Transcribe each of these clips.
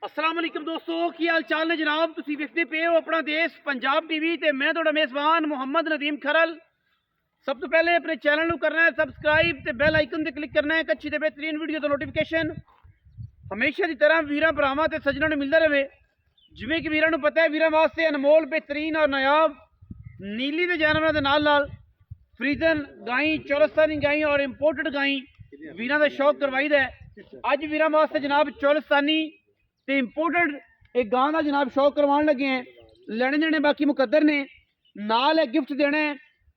अस्सलाम वालेकुम दोस्तों की हाल चाल ने जनाब तुसी देखते पे हो अपना देश पंजाब टीवी ते मैं थोड़ा मेज़बान मुहम्मद नदीम खरल। सब तो पहले अपने चैनल को करना है सबसक्राइब ते बेल आइकन ते क्लिक करना है अच्छी ते बेहतरीन वीडियो तो नोटिफिकेशन हमेशा की तरह वीर भरावां ते सज्जनों ने मिलता रहे। जिमें कि वीरां नूं पता है वीरां वास्ते अनमोल बेहतरीन और नायाब नीली के जानवरों के नाल फ्रीजन गाई चौलस्तानी गाई और इंपोर्टेड गाई वीरां का शौक करवाई दा है। अज वीरां वास्ते जनाब चौलस्तानी ते इंपोर्टेड एक गां का जनाब शौक करवाने लगे हैं। लेने देने बाकी मुकद्दर ने नाल है गिफ्ट देना है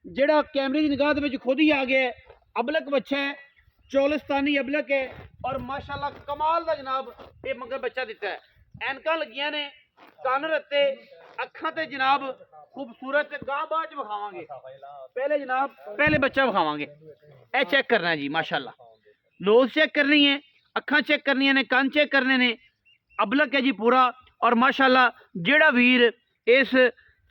जेड़ा कैमरे की निगाह दे खुद ही आ गया है। अबलक बच्चा है चौलस्तानी अबलक है और माशाल्लाह कमाल का जनाब ये मगर बच्चा दिता है। ऐनक लगियां ने कन रत्ते अखा ते जनाब खूबसूरत गां बाद च विखावांगे। पहले जनाब पहले बच्चा विखावांगे। ए चेक करना है जी माशाल्लाह नोज चेक करनी है अखा चेक करनी ने कन चेक करने ने अबलक है जी पूरा। और माशाल्लाह जेड़ा वीर इस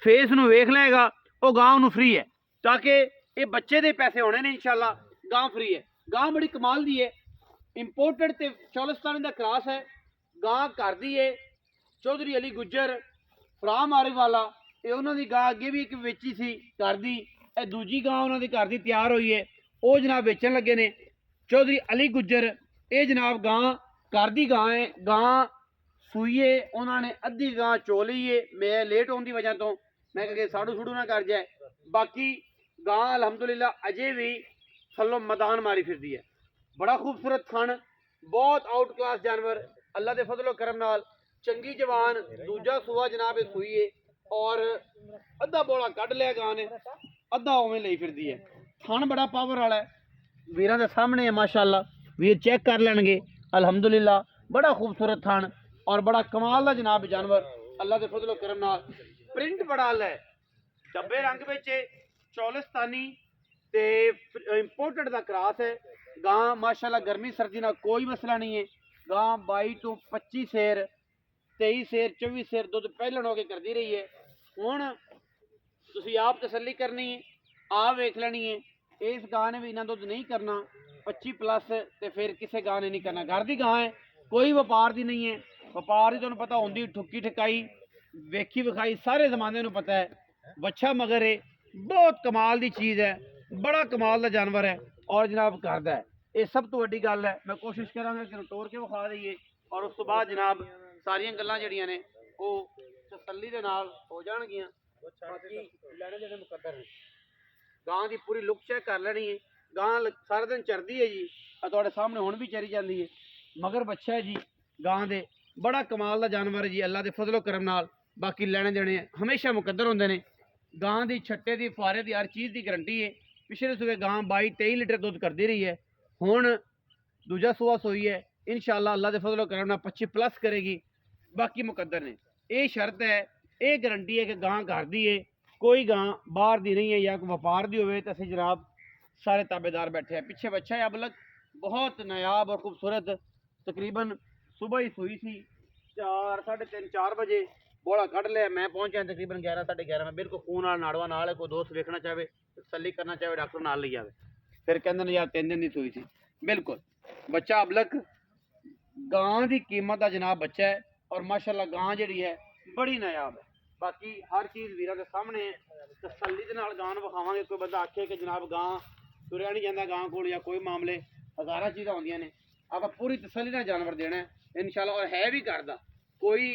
फेस नूं वेख लेगा वो गां नूं फ्री है ताकि ये बच्चे दे पैसे होने ने इंशाल्लाह गां फ्री है। गां बड़ी कमाल दी है इंपोर्टेड ते चौलस्तानी दा क्रॉस है। गां घर दी है चौधरी अली गुज्जर भरा मारे वाला ये उन्हों की गां अगे भी एक बेची सी घर दी ए दूजी गां उन्होंने घर की तैयार हुई है वो जनाब बेचन लगे ने चौधरी अली गुज्जर। ये जनाब गां घर दी गां है गां सूईए उन्होंने अद्धी गां चोली है मैं लेट होने की वजह तो मैं कह साड़ू सूड़ू ना कर जाए। बाकी गां अलहमदुलिल्लाह अजे भी थल्लों मैदान मारी फिरती है। बड़ा खूबसूरत थन बहुत आउट क्लास जानवर अल्लाह के फजलो करम नाल चंगी जवान दूजा सूआ जनाब सूई है और अद्धा बोला कढ़ लिया गां ने अद्धा उवें लई फिरती है। थन बड़ा पावर वाला है वीरां दे सामने है माशाल्लाह वीर चेक कर लैणगे अलहमदुलिल्लाह बड़ा खूबसूरत थन और बड़ा कमाल का जनाब जानवर अल्लाह के फजलो करम नाल प्रिंट बड़ा अल है डब्बे रंग में चौलस्तानी ते इंपोर्टेड का क्रॉस है। गां माशाल्लाह गर्मी सर्दी ना कोई मसला नहीं है। गां 22 तो 25 सेर 23 सेर 24 सेर दुध पहलन होके करती रही है। हुण तुसीं आप तसल्ली करनी है आप वेख लेनी है इस गां ने भी इन्ना दुध नहीं करना 25 प्लस ते फिर किसी गां ने नहीं करना। घर की गां है कोई व्यापार की नहीं है। व्यापार की तुहानूं पता होंदी ठुक्की ठकाई वेखी विखाई सारे जमाने नूं पता है। बच्चा मगर है बहुत कमाल की चीज़ है बड़ा कमाल का जानवर है और जनाब घर का है ये सब तो वड्डी गल है। मैं कोशिश करांगा कि तोड़ के विखा दईए और उस तो बाद जनाब सारियां गल्लां जिहड़ियां ने वो तसल्ली दे नाल हो जाणगियां। बाकी लैणे देणे मुकद्दर है। गां की पूरी लुक चेक कर लेनी है। गां सारा दिन चरदी है जी तुहाडे सामने हुण भी चरी जाती है मगर बच्चा है जी गां दे बड़ा कमाल का जानवर है जी अल्लाह के फजलो करम नाल। बाकी लैणे देणे हमेशा मुकद्दर होंदे ने। गां की छट्टे की फारे की हर चीज़ की गारंटी है। पिछले सूबे गां 22-23 लीटर दुध करती रही है हुण दूजा सूआ सोई है इंशाअल्लाह अल्लाह के फजलो करम नाल 25 प्लस करेगी। बाकी मुकद्दर ने ये शर्त है ये गारंटी है कि गां घर दी है कोई गां बाहर दी नहीं है या कोई व्यापार दी होवे तो असीं जनाब सारे ताबेदार बैठे हैं। पीछे बच्चा है अबलक बहुत नायाब और खूबसूरत तकरीबन सुबह ही सुई सी 4 3:30 4 बजे बोला कढ़ लिया मैं पहुंचा तकरीबन 11 11:30 में बिल्कुल खून वाला नाड़वा नाल है कोई दोस्त देखना चाहे तसल्ली करना चाहे डॉक्टर नाल ले जाए फिर कहते यार 3 दिन की सुई थी बिल्कुल बच्चा अबलक गां की कीमत का जनाब बच्चा है और माशाल्लाह गां जी है बड़ी नायाब है। बाकी हर चीज़ वीरां के सामने है तसल्ली दे नाल गां विखावांगे। कोई बंदा आखे कि जनाब गां तुरया नहीं जाता गां कोल या कोई मामले हज़ारा चीज़ां होंदियां ने आप पूरी तसल्ली नाल जानवर देना है इंशाल्लाह और है भी करदा कोई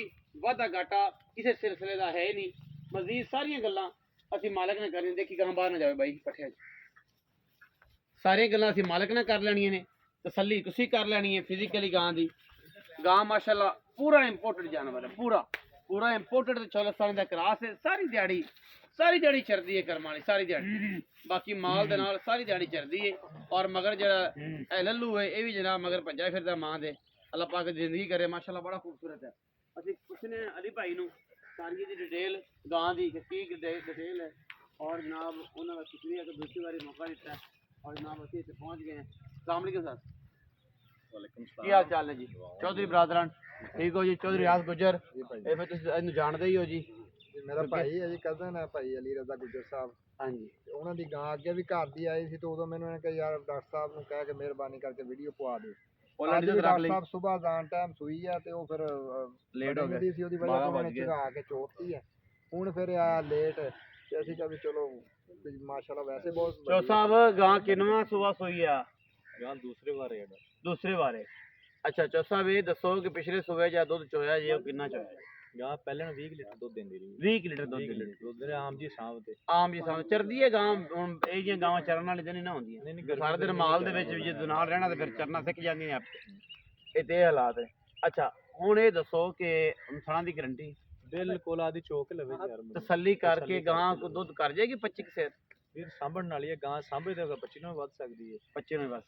वाधा घाटा किसी सिलसिले का है नहीं। मजीद सारियां गल्लां असीं मालक ने करनी देखी गां बाहर ना जाए बाई पट्ठे सारियां गल्लां असीं मालक ने कर लैनियां ने तसल्ली तुसीं कर लैनी है फिजिकली गां दी। गां माशाल्लाह पूरा इंपोर्टेड जानवर है पूरा पूरा इंपोर्टेड चौलस्तानी का क्रॉस है। सारी दिहाड़ी चरदी है कर्म वाली सारी दिहाड़ी बाकी माल दे नाल सारी दिहाड़ी चरदी है। और मगर जरा लल्लू है ये भी जनाब मगर भज्जा फिरदा मां दे अल्लाह पाक जिंदगी करे माशाल्लाह बड़ा खूबसूरत है। असीं पुछने अली भाई नूं सारी दी डिटेल गां दी की डिटेल है और जनाब उन्होंने शुक्रिया कि दूसरी बारी मौका दिता है और जनाब असीं इत्थे पहुंच गए हैं। अस्सलाम वालेकुम सर की हाल चाल है जी चौधरी बरादरान ठीक हो जी चौधरी रियाज गुज्जर ये फिर तुसीं जानदे ही हो जी मेरा भाई है जी कजन है भाई अली रजा गुज्जर साहब। हाँ जी ਉਹਨਾਂ ਦੀ ਗਾਂ ਅੱਗੇ ਵੀ ਘਰ ਦੀ ਆਈ ਸੀ ਤੇ ਉਦੋਂ ਮੈਨੂੰ ਇਹਨੇ ਕਿਹਾ ਯਾਰ ਡਾਕਟਰ ਸਾਹਿਬ ਨੂੰ ਕਹਿ ਕੇ ਮਿਹਰਬਾਨੀ ਕਰਕੇ ਵੀਡੀਓ ਪਵਾ ਦਿਓ ਪੋਲੈਂਡ ਅੱਜ ਦੀ ਵੀ ਰੱਖ ਡਾਕਟਰ ਲਈ ਸਾਹਿਬ ਸਵੇਰ ਜਾਣ ਟਾਈਮ ਸੂਈ ਆ ਤੇ ਉਹ ਫਿਰ ਲੇਟ ਹੋ ਵੱਢਣ ਗਏ ਦੀ ਸੀ ਉਹਦੀ ਵਜ੍ਹਾ 12 ਤੋਂ ਵੱਜ ਉਹਨੇ ਗਏ ਚਗਾ ਕੇ ਚੋਤੀ ਹੈ। ਹੁਣ ਫਿਰ ਆ ਲੇਟ ਤੇ ਅਸੀਂ ਕਿਹਾ ਵੀ ਚਲੋ ਵੀ ਮਾਸ਼ਾਅੱਲਾ ਵੈਸੇ ਬਹੁਤ ਚੋ ਵਧੀਆ। ਸਾਹਿਬ ਗਾਂ ਕਿੰਨਵਾਂ ਸੂਆ ਸੋਈ ਆ ਗਾਂ ਦੂਸਰੇ ਵਾਰ ਹੈ ਦੂਸਰੇ ਵਾਰੇ ਅੱਛਾ ਚੋ ਸਾਹਿਬ ਇਹ ਦੱਸੋ ਕਿ ਪਿਛਲੇ ਸੂਏ ਜਾਂ ਦੁੱਧ ਚੋਇਆ ਜੇ ਉਹ ਕਿੰਨਾ ਚੋਇਆ ਜੀ? ਗਾਂ ਪਹਿਲਾਂ 20 ਲੀਟਰ ਦੁੱਧ ਦਿੰਦੀ ਰਹੀ 20 ਲੀਟਰ ਦੁੱਧ 20 ਦਿੰਦੀ ਲੀਟਰ ਦੁੱਧ ਦੇ ਆਮ ਜੀ ਸ਼ਾਮ ਤੇ ਆਮ ਜੀ ਸਾਹ ਚਰਦੀ ਹੈ ਗਾਂ ਹੁਣ ਇਹ ਜਿਹੀਆਂ ਗਾਵਾਂ ਚਰਨ ਵਾਲੀ ਤਾਂ ਨਹੀਂ ਨਾ ਹੁੰਦੀਆਂ ਨਹੀਂ, ਨਹੀਂ, ਸਾਰਾ ਦਿਨ ਮਾਲ ਦੇ ਵਿੱਚ ਵੀ ਜੇ ਨਾਲ ਰਹਿਣਾ ਤੇ ਫਿਰ ਚਰਨਾ ਸਿੱਖ ਜਾਂਦੀਆਂ ਨੇ ਆਪੇ ਇਹ ਤੇ ਇਹ ਹਾਲਾਤ ਹੈ। ਅੱਛਾ ਹੁਣ ਇਹ ਦੱਸੋ ਕਿ ਥਣਾ ਦੀ ਗਰੰਟੀ ਬਿਲਕੁਲ ਆਦੀ ਚੋਕ ਲਵੇ ਯਾਰ ਤਸੱਲੀ ਕਰਕੇ ਗਾਂ ਕੋ ਦੁੱਧ ਕਰ ਜਾਏਗੀ 25 ਕਿਸੇ ਵੀਰ ਸਾਂਭਣ ਵਾਲੀ ਹੈ ਗਾਂ ਸਾਂਭੇ ਤੇ 25 ਨੂੰ ਵੱਧ ਸਕਦੀ ਹੈ 25 ਨੂੰ ਬਸ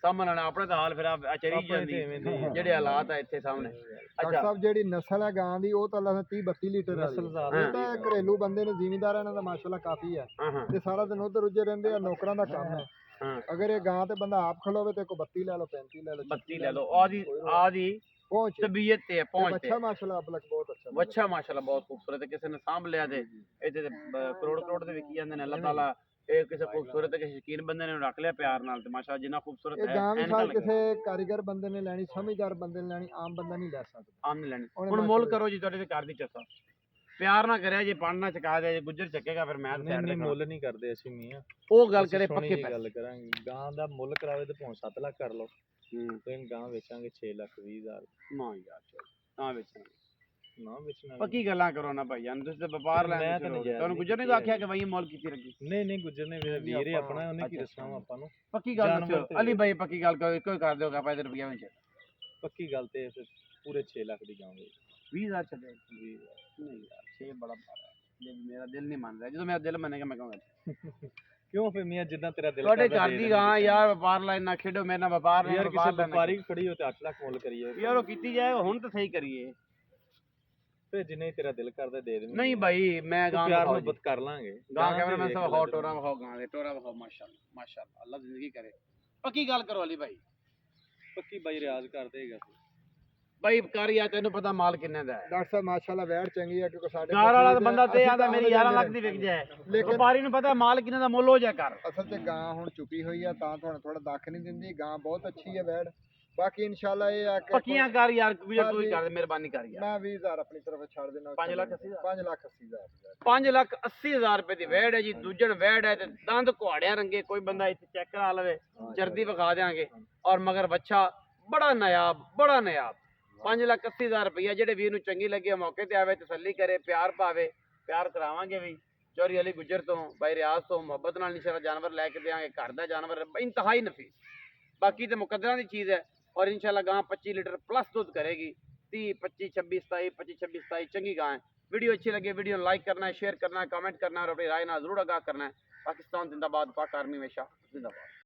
ਸਾਹਮਣੇ ਵਾਲਾ ਆਪਣਾ ਤਾਂ ਹਾਲ ਫਿਰ ਆ ਚਰੀ ਆਪਣੇ ਜਾਂਦੀ ਤੇ ਐਵੇਂ ਦੇ ਹੀ ਆ। ਜਿਹੜੇ ਹਾਲਾਤ ਆ ਇੱਥੇ ਸਾਹਮਣੇ ਡਾਕਟਰ ਅੱਛਾ ਸਾਹਿਬ ਜਿਹੜੀ ਨਸਲ ਹੈ ਗਾਂ ਦੀ ਉਹ ਤਾਂ 30-32 ਲੀਟਰ ਨਸਲ ਵਾਲੀ ਜ਼ਿਆਦਾ ਇਹ ਤਾਂ ਘਰੇਲੂ ਬੰਦੇ ਨੇ ਜ਼ਿਮੀਂਦਾਰ ਇਹਨਾਂ ਦਾ ਮਾਸ਼ਾਅੱਲਾ ਕਾਫੀ ਹੈ ਹਾਂ ਹਾਂ ਤੇ ਸਾਰਾ ਦਿਨ ਉੱਧਰ ਉੱਜੇ ਰਹਿੰਦੇ ਆ ਨੌਕਰਾਂ ਦਾ ਕੰਮ ਹੈ। ਹਾਂ ਅਗਰ ਇਹ ਗਾਂ ਤੇ ਬੰਦਾ ਆਪ ਖਲੋਵੇ ਤੇ ਕੋ 32 ਲੈ ਲਓ 35 ਲੈ ਲਓ 32 ਲੈ ਲਓ ਆਦੀ ਪਹੁੰਚ ਤਬੀਅਤ ਤੇ ਪਹੁੰਚ ਤੇ ਅੱਛਾ ਮਾਸ਼ਾਅੱਲਾ ਅਬਲਕ ਬਹੁਤ ਅੱਛਾ ਵੱਛਾ ਮਾਸ਼ਾਅੱਲਾ ਬਹੁਤ ਖੂਬਸੂਰਤ ਹੈ ਕਿਸੇ ਨੇ ਸਾਂਭ ਲਿਆ ਤੇ ਇਹਦੇ ਤੇ ਕਰੋੜ ਕਰੋੜ ਦੇ ਵਿਕੀ ਜਾਂਦੇ ਨੇ ਅੱਲਾਹ ਤਾਲਾ ਇਹ ਕਿਸੇ ਖੂਬਸੂਰਤ ਤੇ ਸ਼ਕੀਨ ਬੰਦੇ ਨੇ ਰੱਖ ਲਿਆ ਪਿਆਰ ਨਾਲ ਤੇ ਮਾਸ਼ਾਅੱਲਾ ਜਿੰਨਾ ਖੂਬਸੂਰਤ ਇਹ ਹੈ ਗਾਂ ਵੀ ਐਨਕਾਂ ਸਾਲ ਲੱਗੇ। ਕਿਸੇ ਕਾਰੀਗਰ ਬੰਦੇ ਨੇ ਲੈਣੀ ਸਮਝਦਾਰ ਬੰਦੇ ਨੇ ਲੈਣੀ ਆਮ ਬੰਦਾ ਨਹੀਂ ਲੈ ਸਕਦਾ। ਆਮ ਨਹੀਂ ਲੈਣੀ ਉਹਨੇ ਹੁਣ ਮੁੱਲ ਮਾਸ਼ਾਅੱਲਾ ਕਰੋ ਜੀ ਤੁਹਾਡੇ ਤੇ ਕਰ ਦੀ ਚੱਸਾ ਪਿਆਰ ਨਾ ਕਰਿਆ ਜੇ ਪਣ ਨਾ ਚਕਾ ਦੇ ਜੇ ਗੁੱਜਰ ਚੱਕੇਗਾ ਫਿਰ ਮੈਂ ਨਹੀਂ ਨਹੀਂ ਮੁੱਲ ਨਹੀਂ ਕਰਦੇ ਅਸੀਂ ਮੀਆਂ ਉਹ ਗੱਲ ਅਸੀਂ ਕਰੇ ਸੋਹਣੀ ਪੱਕੇ ਜਿਹੀ ਪੈਸੇ ਗੱਲ ਕਰਾਂਗੇ ਗਾਂ ਦਾ ਮੁੱਲ ਕਰਾਵੇ ਤੇ ਭਾਵੇਂ 7 ਲੱਖ ਕਰ ਲਓ ਹੂੰ ਤੇ ਗਾਂ ਵੇਚਾਂਗੇ 6 ਲੱਖ 20 ਹਜ਼ਾਰ ਨਾ ਯਾਰ ਚਲ ਨਾ ਵੇਚਣਾ ਨਾ ਵੇਚਣਾ ਪੱਕੀ ਗੱਲਾਂ ਕਰੋ ਨਾ ਭਾਈ ਜਾਨ ਤੁਸੀਂ ਤਾਂ ਵਪਾਰ ਮੈਂ ਲੈਣ ਤਾਂ ਨੂੰ ਨਜਾਇਜ਼ ਤੁਹਾਨੂੰ ਗੁੱਜਰ ਨੇ ਕੀਤੀ ਆਖਿਆ ਕਿ ਭਾਈ ਇਹ ਮੁੱਲ ਕੀਤੀ ਰੱਖੀ ਨਹੀਂ ਨਹੀਂ ਗੁੱਜਰ ਨੇ ਵੀਰ ਹੈ ਆਪਣਾ ਉਹਨੇ ਕੀ ਅੱਛਾ, ਦੱਸਣਾ ਵਾ ਆਪਾਂ ਨੂੰ ਪੱਕੀ ਗੱਲ ਜਾਨਵਰ ਦੱਸੋ ਤੇ ਅਲੀ ਭਾਈ ਪੱਕੀ ਗੱਲ ਕਰੋ ਇੱਕੋ ਹੀ ਕਰ ਦਿਓਗਾ ਪੈਸੇ ਰੁਪਈਆ ਵਿੱਚ ਪੱਕੀ ਗੱਲ ਤੇ ਫਿਰ ਪੂਰੇ 6 ਲੱਖ ਦੀ ਗਾਂਗੇ 20000 ਚੱਲੇ 20 ਹਜ਼ਾਰ। ਨਹੀਂ ਯਾਰ 6 ਬੜਾ ਭਾਰਾ ਜੇ ਮੇਰਾ ਦਿਲ ਨਹੀਂ ਮੰਨ ਰਿਹਾ ਜਦੋਂ ਮੇਰਾ ਦਿਲ ਮੰਨੇਗਾ ਮੈਂ ਕਹਾਂਗਾ ਕਿਉਂ ਫਿਰ ਮੀਆਂ ਜਿੱਦਾਂ ਤੇਰਾ ਦਿਲ ਤੁਹਾਡੇ ਕਰਦਾ ਘਰ ਦੇ ਦੀ ਦੇਣਾ ਗਾਂ ਯਾਰ ਵਪਾਰ ਲਾਈਨ ਨਾ ਖੇਡੋ ਮੇਰੇ ਨਾਲ ਵਪਾਰ ਨਾਲ ਯਾਰ ਵਪਾਰ ਕਿਸੇ ਲੈਣਾ। ਵਪਾਰੀ ਖੜੀ ਹੋ ਤੇ 8 ਲੱਖ ਮੁੱਲ ਕਰੀਏ ਯਾਰ ਉਹ ਕੀਤੀ ਜਾਏ ਹੁਣ ਤਾਂ ਸਹੀ ਕਰੀਏ ਤੇ ਜਿੰਨੇ ਤੇਰਾ ਦਿਲ ਕਰਦਾ ਦੇ ਦੇ ਨਹੀਂ ਭਾਈ ਮੈਂ ਗਾਂ ਪਿਆਰ ਵਿਖਾਓ ਮੁਹੱਬਤ ਜੀ। ਕਰ ਲਾਂਗੇ ਗਾਂ ਤੇ ਕੈਮਰਾ ਮੈਂ ਵੇਖ ਸਭ ਲੈ ਹੋ ਤੂੰ। ਟੋਰਾ ਵਿਖਾਓ ਗਾਂ ਦੇ ਟੋਰਾ ਵਿਖਾਓ ਮਾਸ਼ਾਅੱਲਾ ਮਾਸ਼ਾਅੱਲਾ ਅੱਲਾ ਜ਼ਿੰਦਗੀ ਕਰੇ ਪੱਕੀ ਗੱਲ ਕਰੋ ਅਲੀ ਭਾਈ ਪੱਕੀ ਬਾਈ ਰਿਆਜ਼ ਕਰ ਦੇਗਾ ਭਾਈ ਕਰ ਯਾ ਤੈਨੂੰ ਪਤਾ ਮਾਲ ਕਿੰਨੇ ਦਾ ਹੈ ਡਾਕਟਰ ਸਾਹਿਬ ਮਾਸ਼ਾਅੱਲਾ ਵੈੜ ਚੰਗੀ ਹੈ ਕਿਉਂਕਿ ਸਾਡੇ ਕਾਰ ਵਾਲਾ ਤਾਂ ਬੰਦਾ ਤੇ ਅਸੀਂ ਆਦਾ ਤਾਂ ਮੇਰੀ 11 ਲੱਖ ਦੀ ਵਿਕ ਜਾਏ ਵਪਾਰੀ ਨੂੰ ਪਤਾ ਮਾਲ ਕਿੰਨੇ ਦਾ ਮੁੱਲ ਹੋ ਜਾ ਕਰ ਅਸਲ 'ਚ ਗਾਂ ਹੁਣ ਚੁੱਕੀ ਹੋਈ ਆ ਤਾਂ ਤੁਹਾਨੂੰ ਥੋੜਾ ਦੱਖ ਨਹੀਂ ਦਿੰਦੀ ਗਾਂ ਬਹੁਤ ਅੱਛੀ ਹੈ ਵੈੜ ਬਾਕੀ ਇਨਸ਼ਾਅੱਲਾ ਇਹ ਆ ਕਿ ਪੱਕੀਆਂ ਕਰ ਯਾਰ ਕੋਈ ਤੂੰ ਹੀ ਕਰ ਦੇ ਮਿਹਰਬਾਨੀ ਕਰ ਯਾਰ ਮੈਂ 20000 ਆਪਣੀ ਤਰਫ ਛੱਡ ਦੇਣਾ 5,80,000 5,80,000 5,80,000 ਰੁਪਏ ਦੀ ਵੈੜ ਹੈ ਜੀ ਦੂਜਣ ਵੈੜ ਹੈ ਤੇ ਦੰਦ ਕੁਹਾੜਿਆਂ ਰੰਗੇ ਕੋਈ ਬੰਦਾ ਇੱਥੇ ਚੈੱਕ ਕਰਾ ਲਵੇ ਜਰਦੀ ਵਿਖਾ ਦੇਾਂਗੇ ਔਰ ਮਗਰ ਬੱਚਾ ਬੜਾ ਨਾਯਾਬ 5,80,000 ਰੁਪਇਆ ਜਿਹੜੇ ਵੀਰ ਨੂੰ ਚੰਗੀ ਲੱਗੇ ਮੌਕੇ ਤੇ ਆਵੇ ਤਸੱਲੀ ਕਰੇ ਪਿਆਰ ਪਾਵੇ ਪਿਆਰ ਕਰਾਵਾਂਗੇ ਵੀ ਚੋਰੀ ਅਲੀ ਗੁੱਜਰ ਤੋਂ ਬਾਈ ਰਿਆਜ਼ ਤੋਂ ਮੁਹੱਬਤ ਨਾਲ ਇਨਸ਼ਾਅੱਲਾ ਜਾਨਵਰ ਲੈ ਕੇ ਦੇਾਂਗੇ ਘਰ ਦਾ ਜਾਨਵਰ ਇੰਤਹਾਈ ਨਫੀਸ ਬਾਕੀ ਤੇ ਮੁਕੱਦਰਾਂ ਦੀ ਚੀਜ਼ ਹੈ ਔਰ ਇਨਸ਼ਾਅੱਲਾ ਗਾਂ 25 ਲੀਟਰ ਪਲੱਸ ਦੁੱਧ ਕਰੇਗੀ 30 25 26 27 25 26 27 ਚੰਗੀ ਗਾਂ है वीडियो अच्छी लगे वीडियो लाइक करना है शेयर करना है कमेंट करना है और अपनी राय ना जरूर आगाह करना है पाकिस्तान जिंदाबाद पाक आर्मी हमेशा जिंदाबाद।